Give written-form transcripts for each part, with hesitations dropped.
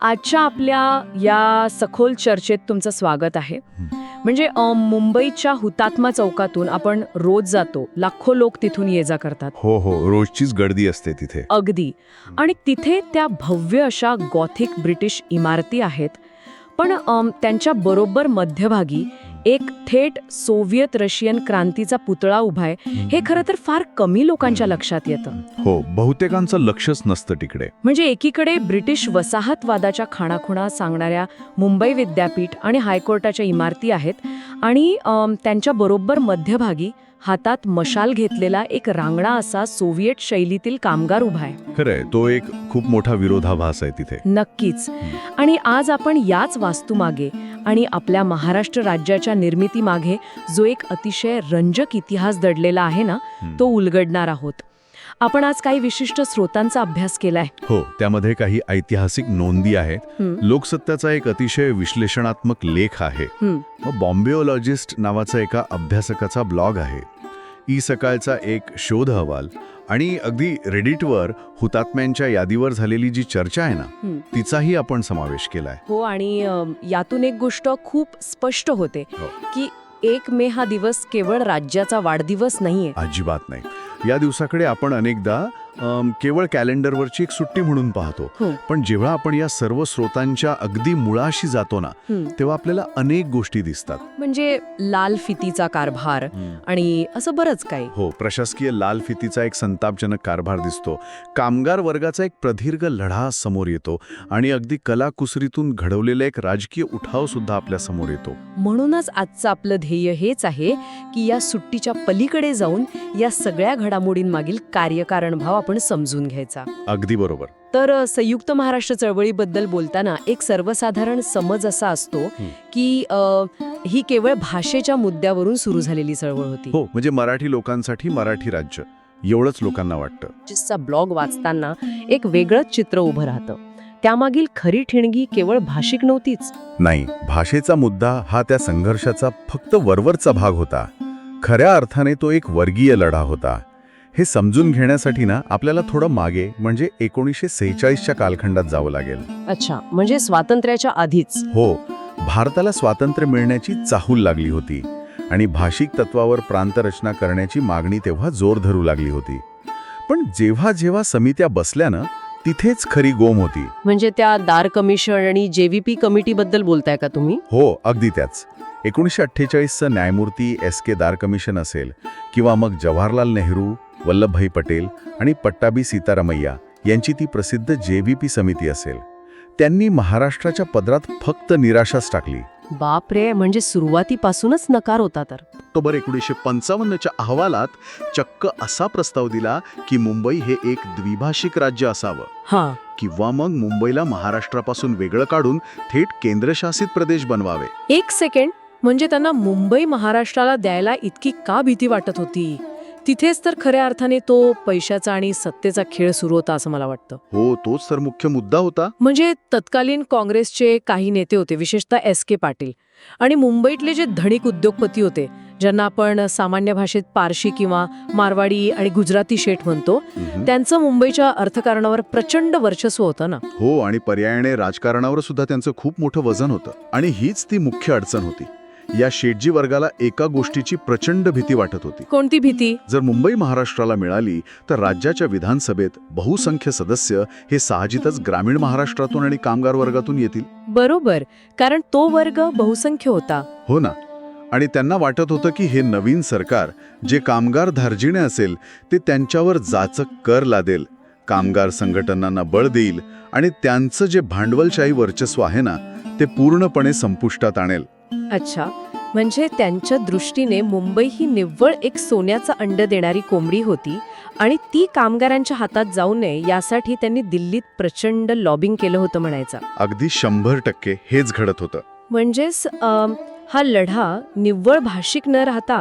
आजच्या आपल्या या सखोल चर्चेत तुमचं स्वागत आहे. म्हणजे मुंबईच्या हुतात्मा चौकातून आपण रोज जातो, लाखो लोक तिथून ये जा करतात. हो हो, रोजचीच गर्दी असते तिथे. अगदी. आणि तिथे त्या भव्य अशा गॉथिक ब्रिटिश इमारती आहेत, पण त्यांच्या बरोबर मध्यभागी एक थेट सोव्हिएत रशियन क्रांतीचा पुतळा उभा आहे. हे खरं तर फार कमी लोकांच्या लक्षात येतं. हो, बहुतेकांचं लक्षच नसतं तिकडे. म्हणजे एकीकडे ब्रिटिश वसाहतवादाच्या खाणाखुणा सांगणाऱ्या मुंबई विद्यापीठ आणि हायकोर्टाच्या इमारती आहेत, आणि त्यांच्या बरोबर मध्यभागी हातात मशाल घेतलेला एक रांगणा असा सोव्हिएट शैलीतील कामगार उभा आहे. खरंय, तो एक खूप मोठा विरोधाभास आहे तिथे. नक्कीच. आणि आज आपण याच वास्तूमागे आणि आपल्या महाराष्ट्र राज्याच्या निर्मितीमागे जो एक अतिशय रंजक इतिहास दडलेला आहे ना, तो उलगडणार आहोत. आपण आज काही विशिष्ट स्रोतांचा अभ्यास केलाय. हो, त्यामध्ये काही ऐतिहासिक नोंदी आहेत. लोकसत्ताचा एक अतिशय विश्लेषणात्मक लेख आहे. बॉम्बेओलॉजिस्ट नावाचा एका अभ्यासकाचा ब्लॉग आहे. ई सकाळचा एक शोध अहवाल आणि अगदी रेडिटवर हुतात्म्यांच्या यादीवर झालेली जी चर्चा आहे ना, तिचाही आपण समावेश केलाय. हो, आणि यातून एक गोष्ट खूप स्पष्ट होते की 1 मे हा दिवस केवळ राज्याचा वाढदिवस नाहीये. अजिबात नाही. या दिवसाकडे आपण अनेकदा केवळ कॅलेंडरवरची एक सुट्टी म्हणून पाहतो. पण जेव्हा आपण या सर्व स्रोतांच्या अगदी मुळाशी जातो ना, तेव्हा आपल्याला अनेक गोष्टी दिसतात. म्हणजे लाल फितीचा कारभार आणि असं बरंच काही. हो, प्रशासकीय लाल फितीचा एक संतापजनक कारभार दिसतो. कामगार वर्गाचा एक प्रदीर्घ लढा समोर येतो आणि अगदी कलाकुसरीतून घडवलेला एक राजकीय उठाव सुद्धा आपल्या समोर येतो. म्हणूनच आजचं आपलं ध्येय हेच आहे की या सुट्टीच्या पलीकडे जाऊन या सगळ्या घडामोडींमागील कार्यकारण भाव आपण समजून घ्यायचा. अगदी बरोबर. तर संयुक्त महाराष्ट्र चळवळीबद्दल बोलताना एक सर्वसाधारण समज असा असतो की ही केवळ भाषेच्या मुद्द्यावरून सुरू झालेली चळवळ होती. हो, म्हणजे मराठी लोकांसाठी मराठी राज्य, एवढंच लोकांना वाटतं. जिसचा ब्लॉग वाचताना एक वेगळंच चित्र उभं राहतं. त्यामागील खरी ठिणगी केवळ भाषिक नव्हतीच. नाही, भाषेचा मुद्दा हा त्या संघर्षाचा फक्त वरवरचा भाग होता. खऱ्या अर्थाने तो एक वर्गीय लढा होता. हे समजून घेण्यासाठी ना आपल्याला थोडं मागे, म्हणजे 1946च्या कालखंडात जावं लागेल. अच्छा, म्हणजे स्वातंत्र्याच्या आधीच. हो, भारताला स्वातंत्र्य मिळण्याची चाहूल लागली होती आणि भाषिक तत्वावर प्रांतरचना करण्याची मागणी तेव्हा जोर धरू लागली होती. पण जेव्हा जेव्हा समित्या बसल्या ना, तिथेच खरी गोम होती. म्हणजे त्या दार कमिशन आणि JVP कमिटीबद्दल बोलताय का तुम्ही? हो, अगदी त्याच. 1948चं न्यायमूर्ती SK दार कमिशन असेल, किंवा मग जवाहरलाल नेहरू, वल्लभभाई पटेल आणि पट्टाभी सीतारामय्या यांची ती प्रसिद्ध JVP समिती असेल, त्यांनी महाराष्ट्राच्या पदरात फक्त निराशाच टाकली. बापरे, म्हणजे सुरुवातीपासूनच नकार होता तर. ऑक्टोबर 1955च्या अहवालात चक्क असा प्रस्ताव दिला की मुंबई हे एक द्विभाषिक राज्य असावं, किंवा मग मुंबईला महाराष्ट्रापासून वेगळं काढून थेट केंद्रशासित प्रदेश बनवावे. एक सेकंड, म्हणजे त्यांना मुंबई महाराष्ट्राला द्यायला इतकी का भीती वाटत होती? तिथेच तर खऱ्या अर्थाने तो पैशाचा आणि सत्तेचा खेळ सुरू होता असं मला वाटतं. हो, तोच तर मुख्य मुद्दा होता. म्हणजे तत्कालीन काँग्रेसचे काही नेते होते, विशेषतः SK पाटील, आणि मुंबईतले जे धनिक उद्योगपती होते, ज्यांना आपण सामान्य भाषेत पारशी किंवा मारवाडी आणि गुजराती शेठ म्हणतो, त्यांचं मुंबईच्या अर्थकारणावर प्रचंड वर्चस्व होतं ना. हो, आणि पर्यायाने राजकारणावर सुद्धा त्यांचं खूप मोठं वजन होतं. आणि हीच ती मुख्य अडचण होती. या शेठजी वर्गाला एका गोष्टीची प्रचंड भीती वाटत होती. कोणती भीती? जर मुंबई महाराष्ट्राला मिळाली तर राज्याच्या विधानसभेत बहुसंख्य सदस्य हे साहजिकच ग्रामीण महाराष्ट्रातून आणि कामगार वर्गातून येतील. बरोबर, कारण तो वर्ग बहुसंख्य होता. हो ना. आणि त्यांना वाटत होतं की हे नवीन सरकार जे कामगार धार्जिणे असेल ते त्यांच्यावर जाचक कर लादेल, कामगार संघटनांना बळ देईल आणि त्यांचं जे भांडवलशाही वर्चस्व आहे ना, ते पूर्णपणे संपुष्टात आणेल. अच्छा, म्हणजे त्यांच्या दृष्टीने मुंबई ही निव्वळ एक सोन्याचा अंड देणारी कोंबडी होती, आणि ती कामगारांच्या हातात जाऊ नये यासाठी त्यांनी दिल्लीत प्रचंड लॉबिंग केलं होतं म्हणायचं. अगदी 100% हेच घडत होतं. म्हणजेच हा लढा निव्वळ भाषिक न राहता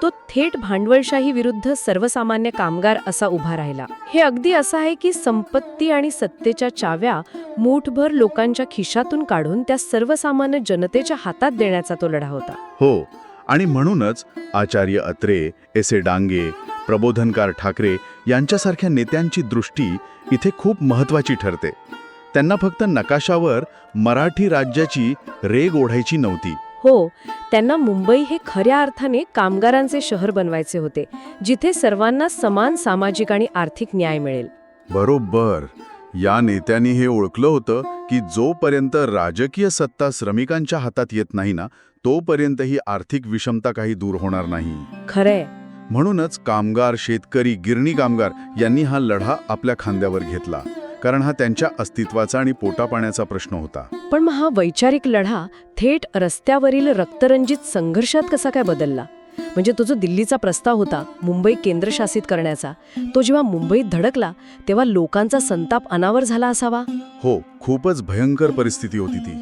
तो थेट भांडवलशाही विरुद्ध सर्वसामान्य कामगार असा उभा राहिला. हे अगदी असं आहे की संपत्ती आणि सत्तेच्या चाव्या मूठभर लोकांच्या खिशातून काढून त्या सर्वसामान्य जनतेच्या हातात देण्याचा तो लढा होता. हो, आणि म्हणूनच आचार्य अत्रे, S.A. डांगे, प्रबोधनकार ठाकरे यांच्यासारख्या नेत्यांची दृष्टी इथे खूप महत्वाची ठरते. त्यांना फक्त नकाशावर मराठी राज्याची रेघ ओढायची नव्हती. हो, त्यांना मुंबई हे खऱ्या अर्थाने कामगारांचे शहर बनवायचे होते, जिथे सर्वांना समान सामाजिक आणि आर्थिक न्याय मिळेल. बरोबर. या नेत्यांनी हे ओळखलं होतं की जोपर्यंत राजकीय सत्ता श्रमिकांच्या हातात येत नाही ना, तोपर्यंत ही आर्थिक विषमता काही दूर होणार नाही. खरंय. म्हणूनच कामगार, शेतकरी, गिरणी कामगार यांनी हा लढा आपल्या खांद्यावर घेतला, कारण हा त्यांच्या अस्तित्वाचा आणि पोटापाण्याचा प्रश्न होता. पण मग हा वैचारिक लढा थेट रस्त्यावरील रक्तरंजित संघर्षात कसा काय बदलला? म्हणजे तो जो दिल्लीचा प्रस्ताव होता मुंबई केंद्रशासित करण्याचा, तो जेव्हा मुंबईत धडकला तेव्हा लोकांचा संताप अनावर झाला असावा. हो, खूपच भयंकर परिस्थिती होती ती.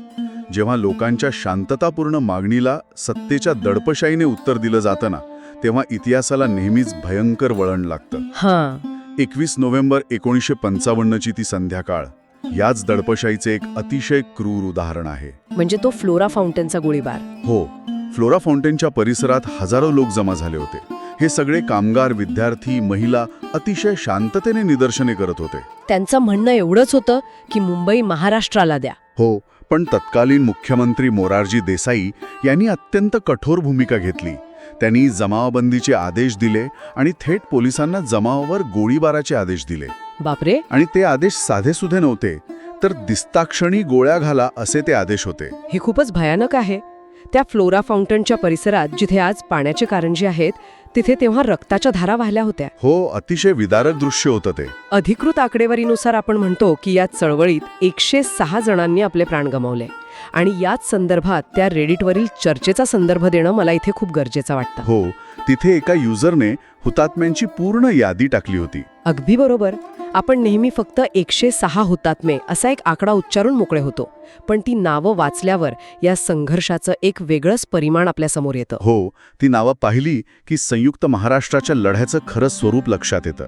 जेव्हा लोकांच्या शांततापूर्ण मागणीला सत्तेच्या दडपशाहीने उत्तर दिलं जातं ना, तेव्हा इतिहासाला नेहमीच भयंकर वळण लागतं. हां. 21 नोव्हेंबर 1955ची ती संध्याकाळ याच दडपशाहीचे एक अतिशय क्रूर उदाहरण आहे. म्हणजे तो फ्लोरा फाउंटनचा गोळीबार. हो, फ्लोरा फाउंटेनच्या परिसरात हजारो लोक जमा झाले होते. हे सगळे कामगार, विद्यार्थी, महिला अतिशय शांततेने निदर्शने करत होते. त्यांचं म्हणणं एवढंच होतं की मुंबई महाराष्ट्राला द्या. हो, पण तत्कालीन मुख्यमंत्री मोरारजी देसाई यांनी अत्यंत कठोर भूमिका घेतली. त्यांनी जमावबंदीचे आदेश दिले आणि थेट पोलिसांना जमावावर गोळीबाराचे आदेश दिले. बापरे. आणि ते आदेश साधेसुधे नव्हते, तर दिसताक्षणी गोळ्या घाला असे ते आदेश होते. हे खूपच भयानक आहे. त्या फ्लोरा फाउंटनच्या परिसरात जिथे आज पाण्याचे कारंजे आहेत, तिथे तेव्हा रक्ताच्या धारा वाहल्या होत्या. हो, अतिशय विदारक दृश्य होतं ते. अधिकृत आकडेवारीनुसार आपण म्हणतो की या चळवळीत 106 जणांनी आपले प्राण गमावले. आणि याच संदर्भात त्या रेडिटवरील चर्चेचा संदर्भ देणं मला इथे खूप गरजेचं वाटतं. हो, तिथे एका युजरने हुतात्म्यांची पूर्ण यादी टाकली होती. अगदी बरोबर. आपण नेहमी फक्त 106 हुतात्मे असा एक आकडा उच्चारून मोकळे होतो, पण ती नावं वाचल्यावर या संघर्षाचं एक वेगळंच परिमाण आपल्यासमोर येतं. हो, ती नावं पाहिली की संयुक्त महाराष्ट्राच्या लढ्याचं खरं स्वरूप लक्षात येतं.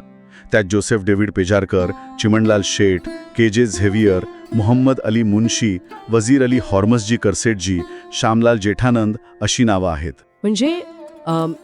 त्यात जोसेफ डेव्हिड पेजारकर, चिमणलाल शेठ, के.जे. झेवियर, मोहम्मद अली मुन्शी, वजीर अली हॉर्मसजी करसेटजी, श्यामलाल जेठानंद अशी नावं आहेत. म्हणजे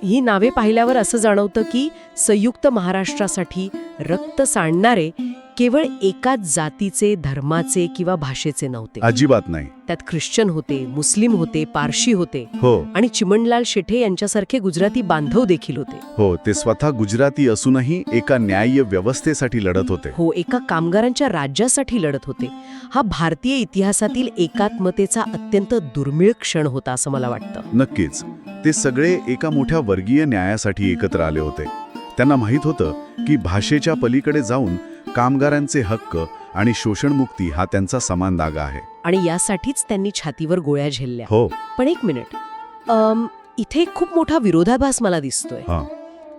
ही नावे पाहिल्यावर असं जाणवतं की संयुक्त महाराष्ट्रासाठी रक्त सांडणारे केवळ एकाच जातीचे, धर्माचे किंवा भाषेचे नव्हते. अजिबात नाही. त्यात ख्रिश्चन होते, मुस्लिम होते, पारशी होते. हो. आणि चिमणलाल शेठे यांच्यासारखे गुजराती बांधव देखील होते. हो, ते स्वतः गुजराती असूनही एका न्याय्य व्यवस्थेसाठी लढत होते. हो, एका कामगारांच्या राज्यासाठी लढत होते. हा भारतीय इतिहासातील एकात्मतेचा अत्यंत दुर्मिळ क्षण होता असं मला वाटतं. नक्कीच. ते सगळे एका मोठ्या वर्गीय न्यायासाठी एकत्र आले होते. त्यांना माहीत होतं की भाषेच्या पलीकडे जाऊन कामगारांचे हक्क आणि शोषणमुक्ती हा त्यांचा समान धागा आहे. आणि यासाठीच त्यांनी छातीवर गोळ्या झेलल्या. हो. पण एक मिनिट, इथे एक खूप मोठा विरोधाभास मला दिसतोय. हां.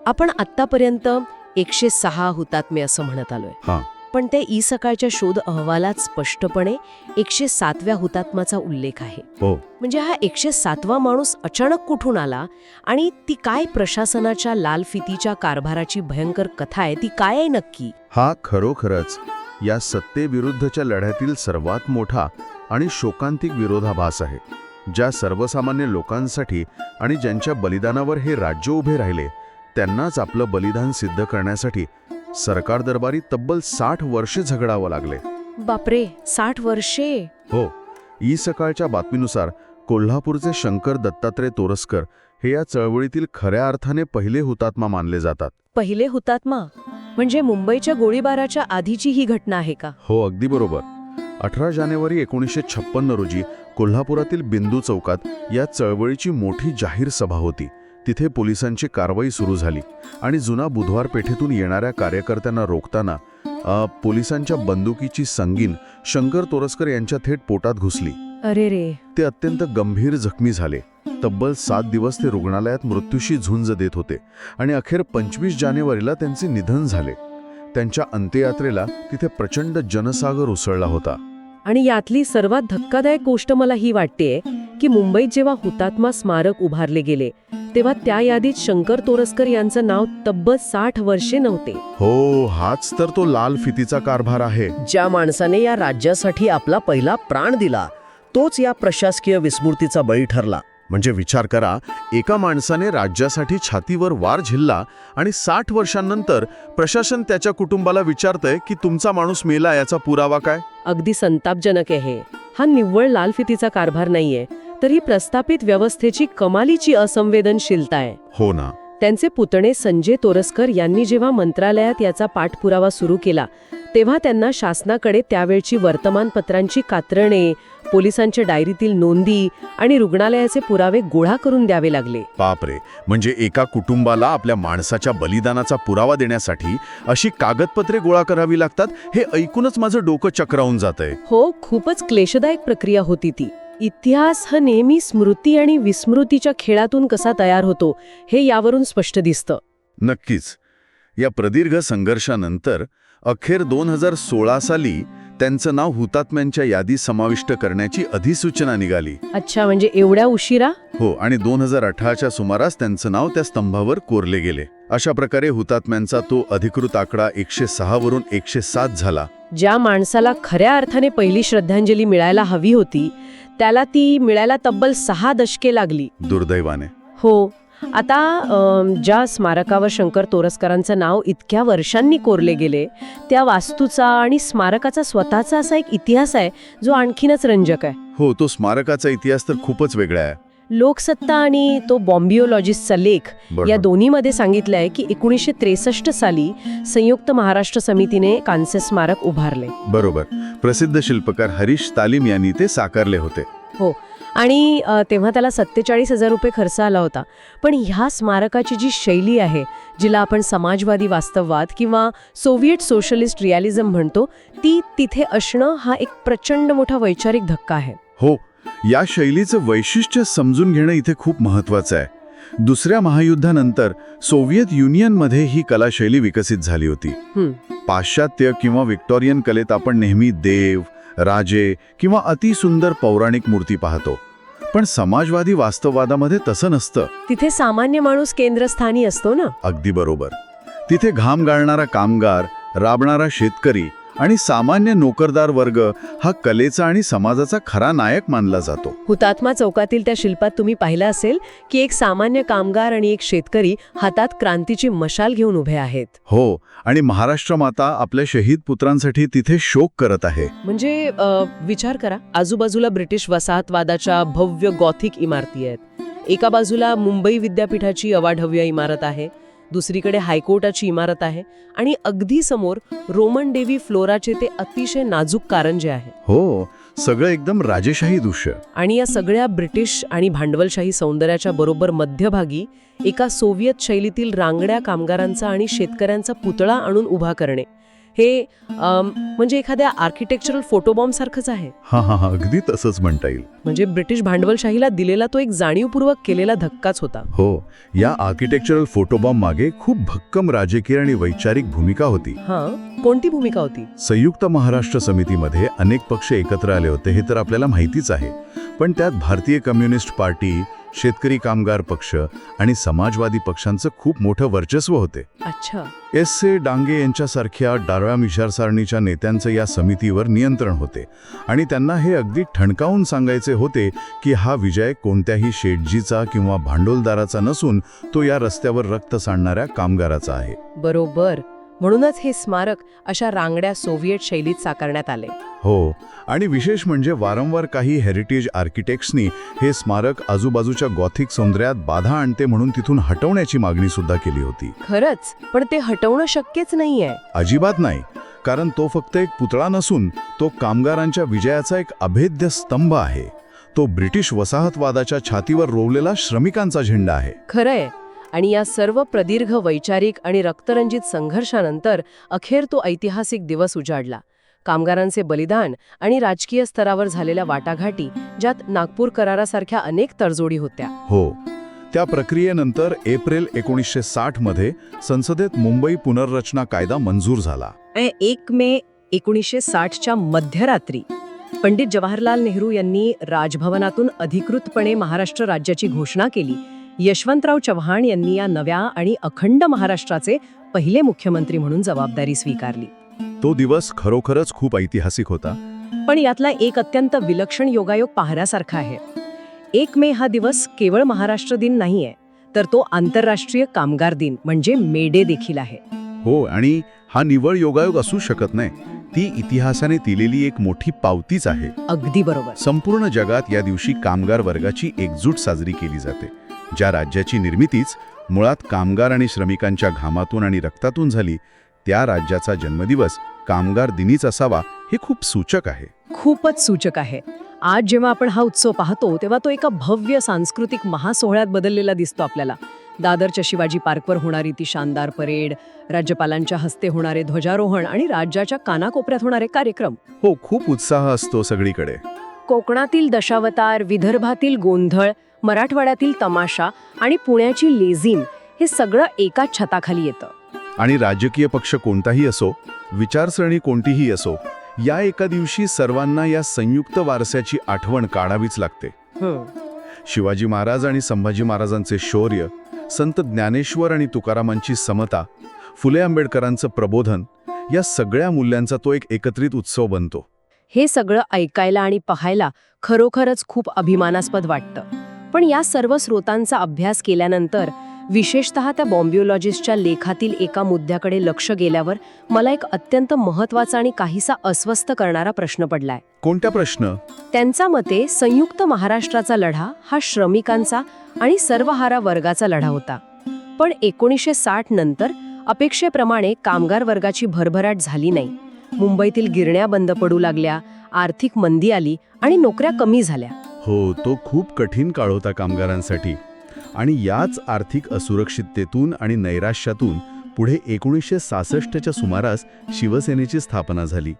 आपण आत्तापर्यंत 106 हुतात्मे असं म्हणत आलोय. हां. पण त्या ई सकाळच्या शोध अहवालात स्पष्टपणे 107व्या हुतात्म्याचा उल्लेख आहे. हो. म्हणजे हा 107वा माणूस अचानक कुठून आला आणि ती काय प्रशासनाच्या लालफितीच्या कारभाराची भयंकर कथा आहे, ती काय आहे नक्की? हा खरोखरच या सत्तेविरुद्धच्या लढ्यातील सर्वात मोठा आणि शोकांतिक विरोधाभास आहे. ज्या सर्वसामान्य लोकांसाठी आणि ज्यांच्या बलिदानावर हे राज्य उभे राहिले, त्यांनाच आपलं बलिदान सिद्ध करण्यासाठी सरकार दरबारी तब्बल 60 वर्षे झगडावं लागले. बापरे, 60 वर्षे. हो. ई सकाळच्या बातमीनुसार कोल्हापूरचे शंकर दत्तात्रय तोरसकर हे या चळवळीतील खऱ्या अर्थाने पहिले हुतात्मा मानले जातात. पहिले हुतात्मा म्हणजे मुंबईच्या गोळीबाराच्या आधीची ही घटना आहे का? हो, अगदी बरोबर. 18 जानेवारी 1956 रोजी कोल्हापुरातील बिंदू चौकात या चळवळीची मोठी जाहीर सभा होती. तिथे पोलिसांची कारवाई सुरू झाली आणि जुना बुधवार पेठेतून येणाऱ्या कार्यकर्त्यांना रोखताना पोलिसांच्या बंदुकीची संगीन शंकर तोरसकर यांच्या थेट पोटात घुसली. अरे रे. ते अत्यंत गंभीर जखमी झाले. तब्बल 7 दिवस ते रुग्णालयात मृत्यूशी झुंज देत होते आणि अखेर 25 जानेवारीला त्यांचे निधन झाले. त्यांच्या अंत्ययात्रेला तिथे प्रचंड जनसागर उसळला होता. आणि यातली सर्वात धक्कादायक गोष्ट मला ही वाटतेय की मुंबईत जेव्हा हुतात्मा स्मारक उभारले गेले तेव्हा त्या यादीत शंकर तोरसकर यांचं नाव तब्बल 60 वर्षे नव्हते. हो, हाच तर तो लाल फितीचा कारभार आहे. ज्या माणसाने या राज्यासाठी आपला पहिला प्राण दिला, तोच या प्रशासकीय विस्मृतीचा बळी ठरला. म्हणजे विचार करा, एका माणसाने राज्यासाठी छातीवर वार झेलला आणि 60 वर्षांनंतर प्रशासन त्याच्या कुटुंबाला विचारतंय की तुमचा माणूस मेला, याचा पुरावा काय? अगदी संतापजनक आहे. हा निव्वळ लालफितीचा कारभार नाहीये, तर ही प्रस्थापित व्यवस्थेची कमालीची असंवेदनशीलता आहे. हो ना. त्यांचे पुतणे संजय तोरसकर यांनी जेव्हा मंत्रालयात याचा पाठपुरावा सुरू केला, तेव्हा त्यांना शासनाकडे त्यावेळची वर्तमानपत्रांची कात्रणे, पोलिसांच्या डायरीतील नोंदी आणि रुग्णालयाचे पुरावे गोळा करून द्यावे लागले. बापरे, म्हणजे एका कुटुंबाला आपल्या माणसाच्या बलिदानाचा पुरावा देण्यासाठी अशी कागदपत्रे गोळा करावी लागतात. हे ऐकूनच माझं डोकं चक्रावून जातंय. हो, खूपच क्लेशदायक प्रक्रिया होती ती. इतिहास हा नेहमी स्मृती आणि विस्मृतीच्या खेळातून कसा तयार होतो हे यावरून स्पष्ट दिसतं. नक्कीच. या प्रदीर्घ संघर्षानंतर अखेर 2016 साली त्यांचं नाव हुतात्म्यांच्या यादीत समाविष्ट करण्याची अधिसूचना निघाली. अच्छा, म्हणजे एवढ्या उशिरा? हो, आणि 2018च्या सुमारास त्यांचं नाव त्या स्तंभावर कोरले गेले. अशा प्रकारे हुतात्म्यांचा तो अधिकृत आकडा 106 वरून 107 झाला. ज्या माणसाला खऱ्या अर्थाने पहिली श्रद्धांजली मिळायला हवी होती, त्याला ती मिळायला तब्बल 6 दशके लागली. दुर्दैवाने. हो. आता ज्या स्मारकावर शंकर तोरसकरांचं नाव इतक्या वर्षांनी कोरले गेले, त्या वास्तूचा आणि स्मारकाचा स्वतःचा असा एक इतिहास आहे जो आणखीनच रंजक आहे. हो, तो स्मारकाचा इतिहास तर खूपच वेगळा आहे. लोकसत्ता आणि तो बॉम्बिओलॉजिस्टचा लेख बरोबर. या दोन्हीमध्ये सांगितलं आहे की 1963 साली संयुक्त महाराष्ट्र समितीने कांस्य स्मारक उभारले. बरोबर. प्रसिद्ध शिल्पकार हरीश तालीम यांनी ते साकारले होते. हो, आणि तेव्हा त्याला 47,000 रुपये खर्च आला होता. पण ह्या स्मारकाची जी शैली आहे, जिला आपण समाजवादी वास्तववाद किंवा सोव्हिएट सोशलिस्ट रिअलिझम म्हणतो, ती तिथे असणं हा एक प्रचंड मोठा वैचारिक धक्का आहे. हो, या शैलीचं वैशिष्ट्य समजून घेणं इथे खूप महत्वाचं आहे. दुसऱ्या महायुद्धानंतर सोव्हिएत युनियनमध्ये ही कलाशैली विकसित झाली होती. पाश्चात्य किंवा व्हिक्टोरियन कलेत आपण नेहमी देव, राजे किंवा अतिसुंदर पौराणिक मूर्ती पाहतो. पण समाजवादी वास्तववादामध्ये तसं नसतं. तिथे सामान्य माणूस केंद्रस्थानी असतो ना. अगदी बरोबर. तिथे घाम गाळणारा कामगार, राबणारा शेतकरी आणि सामान्य नोकरदार वर्ग हा कलेचा आणि समाजाचा खरा नायक मानला जातो. हुतात्मा चौकातील त्या शिल्पात तुम्ही पाहिलं असेल की एक सामान्य कामगार आणि एक शेतकरी हातात क्रांतीची मशाल घेऊन उभे आहेत. हो, आणि महाराष्ट्र माता आपल्या शहीद पुत्रांसाठी तिथे शोक करत आहे. म्हणजे विचार करा, आजूबाजूला ब्रिटिश वसाहतवादाच्या भव्य गॉथिक इमारती आहेत. एका बाजूला मुंबई विद्यापीठाची अवाढव्य इमारत आहे, दुसरीकडे हायकोर्टाची इमारत आहे, आणि अगदी समोर रोमन देवी फ्लोराचे ते अतिशय नाजूक कारंजे आहे. हो, सगळं एकदम राजेशाही दृश्य. आणि या सगळ्या ब्रिटिश आणि भांडवलशाही सौंदर्याच्या बरोबर मध्यभागी एका सोव्हिएत शैलीतील रांगड्या कामगारांचा आणि शेतकऱ्यांचा पुतळा आणून उभा करणे, हे म्हणजे एखाद्या आर्किटेक्चरल फोटोबॉम्ब सारखंच आहे. हा, अगदी तसंच म्हणता येईल. म्हणजे ब्रिटिश भांडवलशाहीला दिलेला तो एक जाणीवपूर्वक केलेला धक्काच होता. हो, या आर्किटेक्चरल फोटोबॉम्ब मागे खूप भक्कम राजकीय आणि वैचारिक भूमिका होती. कोणती भूमिका होती? संयुक्त महाराष्ट्र समितीमध्ये अनेक पक्ष एकत्र आले होते, हे तर आपल्याला माहितीच आहे. पण त्यात भारतीय कम्युनिस्ट पार्टी, शेतकरी कामगार पक्ष आणि समाजवादी पक्षांचं खूप मोठं वर्चस्व होते. अच्छा. एस.ए. डांगे यांच्यासारख्या डाव्या विचारसरणीच्या नेत्यांचं या समितीवर नियंत्रण होते आणि त्यांना हे अगदी ठणकावून सांगायचे होते की हा विजय कोणत्याही शेठजीचा किंवा भांडवलदाराचा नसून तो या रस्त्यावर रक्त सांडणाऱ्या कामगाराचा आहे. बरोबर. म्हणूनच हे स्मारक अशा रांगड्या सोव्हिएट शैलीत साकारण्यात आले. हो, आणि विशेष म्हणजे वारंवार काही हेरिटेज आर्किटेक्ट्सनी हे स्मारक आजूबाजूच्या गॉथिक सौंदर्यात बाधा आणते म्हणून तिथून हटवण्याची मागणी सुद्धा केली होती. खरंच, पण ते हटवणं शक्यच नाहीये. अजिबात नाही, कारण तो फक्त एक पुतळा नसून तो कामगारांच्या विजयाचा एक अभेद्य स्तंभ आहे. तो ब्रिटिश वसाहतवादाच्या छातीवर रोवलेला श्रमिकांचा झेंडा आहे. खरंय. आणि या सर्व प्रदीर्घ वैचारिक आणि रक्तरंजित संघर्षानंतर अखेर तो ऐतिहासिक दिवस उजाडला. कामगारांचे बलिदान आणि राजकीय स्तरावर झालेल्या वाटाघाटी, ज्यात नागपूर करारासारख्या अनेक तडजोडी होत्या. हो, त्या प्रक्रियेनंतर एप्रिल 1960 मध्ये संसदेत मुंबई पुनर्रचना कायदा मंजूर झाला. 1 मे 1960च्या मध्यरात्री पंडित जवाहरलाल नेहरू यांनी राजभवनातून अधिकृतपणे महाराष्ट्र राज्याची घोषणा केली. यशवंतराव चव्हाण यांनी या नव्या आणि अखंड महाराष्ट्राचे पहिले मुख्यमंत्री म्हणून जबाबदारी स्वीकारली. तो दिवस खरोखरच खूप ऐतिहासिक होता. पण यातला एक अत्यंत विलक्षण योगायोग पाहण्यासारखा आहे. 1 मे हा दिवस केवळ महाराष्ट्र दिन नाहीये, तर तो आंतरराष्ट्रीय कामगार दिन म्हणजे मे डे देखील आहे. हो, आणि हा निव्वळ योगायोग असू शकत नाही. ती इतिहासाने दिलेली एक मोठी पावतीच आहे. अगदी बरोबर. संपूर्ण जगात या दिवशी कामगार वर्गाची एकजूट साजरी केली जाते. ज्या राज्याची निर्मितीच मुळात कामगार आणि श्रमिकांच्या घामातून आणि रक्तातून झाली, त्या राज्याचा जन्मदिवस कामगार दिनीच असावा हे खूप सूचक आहे. खूपच सूचक आहे. आज जेव्हा आपण हा उत्सव पाहतो तेव्हा तो एका भव्य सांस्कृतिक महासोहळ्यात बदललेला दिसतो आपल्याला. दादरच्या शिवाजी पार्कवर होणारी ती शानदार परेड, राज्यपालांच्या हस्ते होणारे ध्वजारोहण आणि राज्याच्या कानाकोपऱ्यात होणारे कार्यक्रम. हो, खूप उत्साह असतो सगळीकडे. कोकणातील दशावतार, विदर्भातील गोंधळ, मराठवाड्यातील तमाशा आणि पुण्याची लेझीम हे सगळं एकाच छताखाली येतं. आणि राजकीय पक्ष कोणताही असो, विचारसरणी कोणतीही असो, या एका दिवशी सर्वांना या संयुक्त वारशाची आठवण काढावीच लागते. शिवाजी महाराज आणि संभाजी महाराजांचे शौर्य, संत ज्ञानेश्वर आणि तुकारामांची समता, फुले आंबेडकरांचं प्रबोधन, या सगळ्या मूल्यांचा तो एक एकत्रित उत्सव बनतो. हे सगळं ऐकायला आणि पाहायला खरोखरच खूप अभिमानास्पद वाटतं. पण या सर्व स्रोतांचा अभ्यास केल्यानंतर, विशेषतः त्या बॉम्बिओलॉजिस्टच्या लेखातील एका मुद्द्याकडे लक्ष गेल्यावर मला एक अत्यंत महत्त्वाचा आणि काहीसा अस्वस्थ करणारा प्रश्न पडलाय. कोणत्या प्रश्न? त्यांच्या मते संयुक्त महाराष्ट्राचा लढा हा श्रमिकांचा आणि सर्वहारा वर्गाचा लढा होता. पण 1960 नंतर अपेक्षेप्रमाणे कामगार वर्गाची भरभराट झाली नाही. मुंबईतील गिरण्या बंद पडू लागल्या, आर्थिक मंदी आली आणि नोकऱ्या कमी झाल्या. हो, तो खूप कठीण काळ होता कामगारांसाठी. आणि याच आर्थिक असुरक्षिततेतून आणि नैराश्यातून पुढे 1966च्या सुमारास शिवसेनेची स्थापना झाली.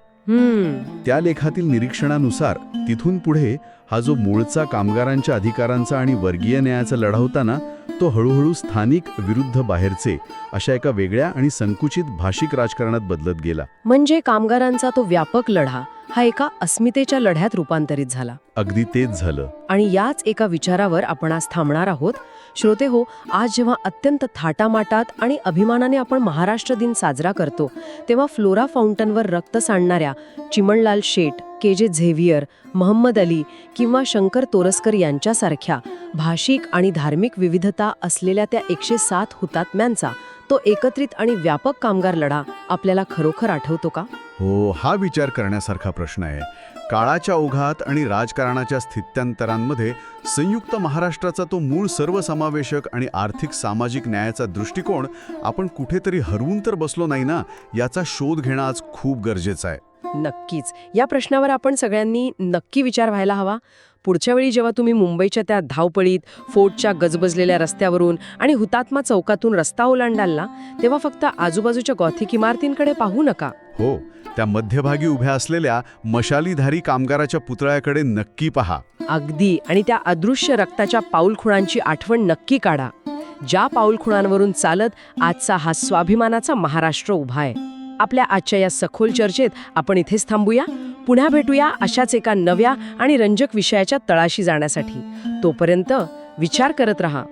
त्या लेखातील निरीक्षणानुसार तिथून पुढे हा जो मूळचा कामगारांच्या अधिकारांचा आणि वर्गीय न्यायाचा लढा होता ना, तो हळूहळू स्थानिक विरुद्ध बाहेरचे अशा एका वेगळ्या आणि संकुचित भाषिक राजकारणात बदलत गेला. म्हणजे कामगारांचा तो व्यापक लढा हा एका अस्मितेच्या लढ्यात रूपांतरित झाला. अगदी तेच झालं. आणि याच एका विचारावर आपण आज थांबणार आहोत. श्रोते हो, आज जेव्हा अत्यंत थाटामाटात आणि अभिमानाने आपण महाराष्ट्र दिन साजरा करतो, तेव्हा फ्लोरा फाउंटनवर रक्त सांडणाऱ्या चिमणलाल शेट, के.जे. झेवियर, महम्मद अली किंवा शंकर तोरसकर यांच्यासारख्या भाषिक आणि धार्मिक विविधता असलेल्या त्या 107 हुतात्म्यांचा तो एकत्रित आणि व्यापक कामगार लढा आपल्याला खरोखर आठवतो का? हो, हा विचार करण्यासारखा प्रश्न आहे. काळाच्या ओघात आणि राजकारणाच्या स्थित्यंतरांमध्ये संयुक्त महाराष्ट्राचा तो मूळ सर्वसमावेशक आणि आर्थिक सामाजिक न्यायाचा दृष्टिकोन आपण कुठेतरी हरवून तर बसलो नाही ना, याचा शोध घेणं आज खूप गरजेचं आहे. नक्कीच. या प्रश्नावर आपण सगळ्यांनी नक्की विचार व्हायला हवा. पुढच्या वेळी जेव्हा तुम्ही मुंबईच्या त्या धावपळीत, फोर्टच्या गजबजलेल्या रस्त्यावरून आणि हुतात्मा चौकातून रस्ता ओलांडाल ना, तेव्हा फक्त आजूबाजूच्या गॉथिक इमारतींकडे पाहू नका. हो, त्या मध्यभागी उभ्या असलेल्या मशालीधारी कामगाराच्या पुतळ्याकडे नक्की पहा. अगदी. आणि त्या अदृश्य रक्ताच्या पाऊलखुणांची आठवण नक्की काढा, ज्या पाऊलखुणांवरून चालत आजचा हा स्वाभिमानाचा महाराष्ट्र उभा आहे. आपल्या आजच्या या सखोल चर्चेत आपण इथेच थांबूया. पुन्हा भेटूया अशाच एका नव्या आणि रंजक विषयाच्या तळाशी जाण्यासाठी. तोपर्यंत विचार करत रहा.